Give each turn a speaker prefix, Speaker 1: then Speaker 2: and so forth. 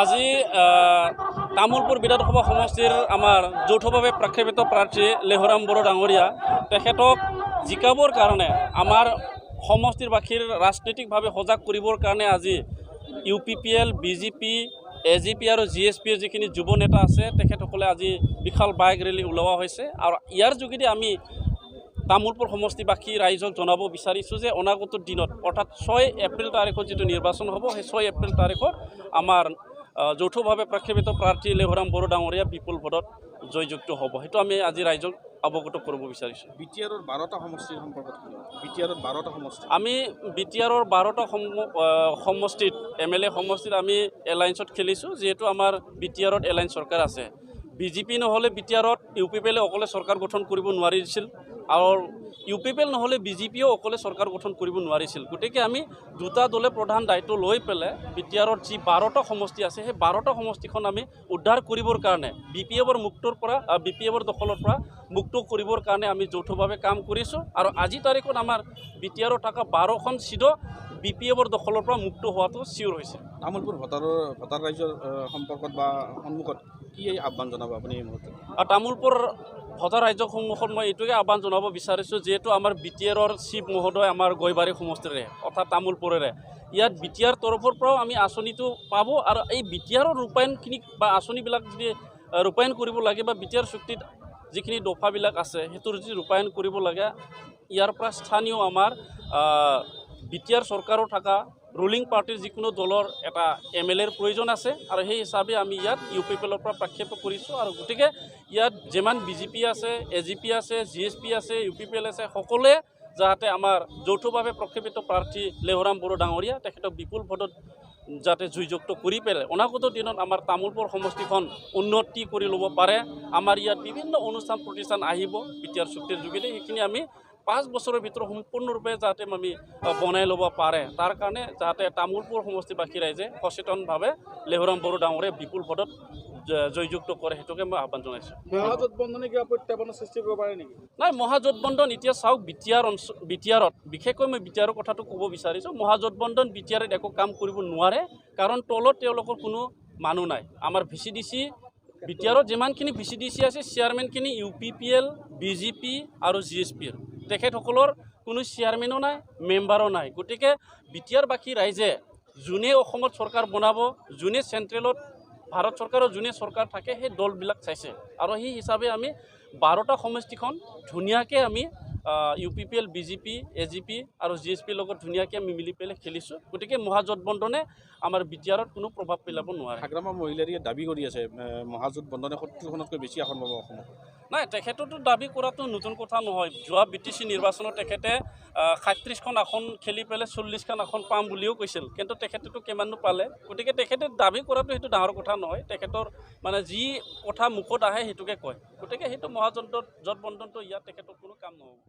Speaker 1: আজি তামোলপুৰ বিধানসভা সমষ্টিৰ আমাৰ যৌথভাৱে প্ৰাক্ষেপিত প্ৰাৰ্থী লেহৰাম বড়ো ডাঙৰীয়া তেখেতক জিকাবৰ কাৰণে আমাৰ সমষ্টিৰ বাসীৰ ৰাজনৈতিকভাৱে সজাগ কৰিবৰ কাৰণে আজি UPPL, BJP, AGP আৰু GSPৰ যিখিনি যুৱ নেতা আছে তেখেতসকলে আজি বিশাল বাইক ৰেলী ওলোৱা হৈছে আৰু ইয়াৰ যোগেদি আমি তামোলপুৰ সমষ্টিবাসী ৰাইজক জনাব বিচাৰিছোঁ যে অনাগত দিনত অৰ্থাৎ 6 এপ্ৰিল তাৰিখত যিটো নিৰ্বাচন হ'ব সেই 6 এপ্ৰিল তাৰিখত আমাৰ যৌথভাৱে প্ৰাক্ষেপিত প্ৰাৰ্থী লেহৰাম বড়ো ডাঙৰীয়া বিপুল ভোটত জয়যুক্ত হ'ব। সেইটো আমি আজি ৰাইজক অৱগত কৰিব বিচাৰিছোঁ।
Speaker 2: বিটিআৰৰ 12টা সমষ্টিৰ সম্পৰ্কত বিটিআৰৰ 12টা সমষ্টি
Speaker 1: আমি বিটিআৰৰ 12টা সমষ্টিত MLA সমষ্টিত আমি এলায়েন্সত খেলিছোঁ, যিহেতু আমাৰ বিটিআৰত এলায়েন্স চৰকাৰ আছে। BJP নহ'লে বিটিআৰত UPPL অকলে চৰকাৰ গঠন কৰিব নোৱাৰিছিল আৰু UPPL নহ'লে BJPও অকলে চৰকাৰ গঠন কৰিব নোৱাৰিছিল। গতিকে আমি দুটা দলে প্ৰধান দায়িত্ব লৈ পেলাই বিটিআৰত যি 12টা সমষ্টি আছে সেই 12টা সমষ্টিখন আমি উদ্ধাৰ কৰিবৰ কাৰণে BPFৰ দখলৰ পৰা মুক্ত কৰিবৰ কাৰণে আমি যৌথভাৱে কাম কৰিছোঁ আৰু আজি তাৰিখত আমাৰ বিটিআৰত থকা 12খন চিট BPFৰ দখলৰ পৰা মুক্ত হোৱাটো চিয়ৰ হৈছে।
Speaker 2: তামোলপুৰ ভোটাৰ ৰাইজৰ সম্পৰ্কত বা সন্মুখত কি আহ্বান জনাব আপুনি এই মুহূৰ্তত?
Speaker 1: তামোলপুৰ ভোটাৰ ৰাইজৰ সন্মুখত মই এইটোকে আহ্বান জনাব বিচাৰিছোঁ, যিহেতু আমাৰ বিটিআৰৰ চিফ মহোদয় আমাৰ গৈবাৰী সমষ্টিৰে অৰ্থাৎ তামোলপুৰৰে, ইয়াত বিটিআৰ তৰফৰ পৰাও আমি আঁচনিটো পাব আৰু এই বিটিআৰৰ ৰূপায়ণখিনি বা আঁচনিবিলাক যদি ৰূপায়ণ কৰিব লাগে বা বিটিআৰ চুক্তিত যিখিনি দফাবিলাক আছে সেইটোৰ যদি ৰূপায়ণ কৰিব লাগে, ইয়াৰ পৰা স্থানীয় আমাৰ বিটিআৰ চৰকাৰৰ থকা ৰুলিং পাৰ্টিৰ যিকোনো দলৰ এটা MLAৰ প্ৰয়োজন আছে আৰু সেই হিচাপে আমি ইয়াত UPPLৰ পৰা প্ৰাক্ষেপ কৰিছোঁ আৰু গতিকে ইয়াত যিমান BJP আছে, AGP আছে, GSP আছে, UPPL আছে, সকলোৱে যাতে আমাৰ যৌথভাৱে প্ৰক্ষেপিত প্ৰাৰ্থী লেহৰাম বড়ো ডাঙৰীয়া তেখেতক বিপুল ভোটত যাতে জয়যুক্ত কৰি পেলাই অনাগত দিনত আমাৰ তামোলপুৰ সমষ্টিখন উন্নতি কৰি ল'ব পাৰে। আমাৰ ইয়াত বিভিন্ন অনুষ্ঠান প্ৰতিষ্ঠান আহিব বিটিআৰ চুক্তিৰ যোগেদি, সেইখিনি আমি 5 বছৰৰ ভিতৰত সম্পূৰ্ণৰূপে যাতে আমি বনাই ল'ব পাৰে, তাৰ কাৰণে যাতে তামোলপুৰ সমষ্টিবাসী ৰাইজে সচেতনভাৱে লেহৰাম বড়ো ডাঙৰীয়া বিপুল ভোটত জয়যুক্ত কৰে, সেইটোকে মই আহ্বান জনাইছোঁ।
Speaker 2: মহাজোটবন্ধনে কিবা প্ৰত্যাহ্বানৰ সৃষ্টি কৰিব পাৰে নেকি?
Speaker 1: নাই, মহাজোটবন্ধন এতিয়া চাওক বিটিআৰত বিশেষকৈ মই বিটিআৰৰ কথাটো ক'ব বিচাৰিছোঁ। মহাজোটবন্ধন বিটিআৰত একো কাম কৰিব নোৱাৰে, কাৰণ তলত তেওঁলোকৰ কোনো মানুহ নাই। আমাৰ VCDC বিটিআৰত যিমানখিনি VCDC আছে চেয়াৰমেনখিনি UPPL, BJP আৰু GSPৰ, তেখেতসকলৰ কোনো চেয়াৰমেনো নাই, মেম্বাৰো নাই। গতিকে বিটিআৰবাসী ৰাইজে যোনে অসমত চৰকাৰ বনাব, যোনে চেণ্ট্ৰেলত ভাৰত চৰকাৰৰ যোনে চৰকাৰ থাকে সেই দলবিলাক চাইছে আৰু সেই হিচাপে আমি 12টা সমষ্টিখন ধুনীয়াকৈ আমি UPPL, BJP, AGP আৰু GSPৰ লগত ধুনীয়াকৈ আমি মিলি পেলাই খেলিছোঁ। গতিকে মহাজোটবন্ধনে আমাৰ বিটিআৰত কোনো প্ৰভাৱ পেলাব নোৱাৰে।
Speaker 2: হাগ্ৰামা মহিলাৰীয়ে দাবী কৰি আছে মহাজোটবন্ধনে 70খনতকৈ বেছি আসন পাব অসমত।
Speaker 1: নাই, তেখেততো দাবী কৰাটো নতুন কথা নহয়। যোৱা BTC নিৰ্বাচনত তেখেতে 37খন আসন খেলি পেলাই 40খন আসন পাম বুলিও কৈছিল, কিন্তু তেখেতেতো কিমাননো পালে। গতিকে তেখেতে দাবী কৰাটো সেইটো ডাঙৰ কথা নহয়, তেখেতৰ মানে যি কথা মুখত আহে সেইটোকে কয়। গতিকে সেইটো মহাজোটবন্ধনটো ইয়াত তেখেতৰ কোনো কাম নহ'ব।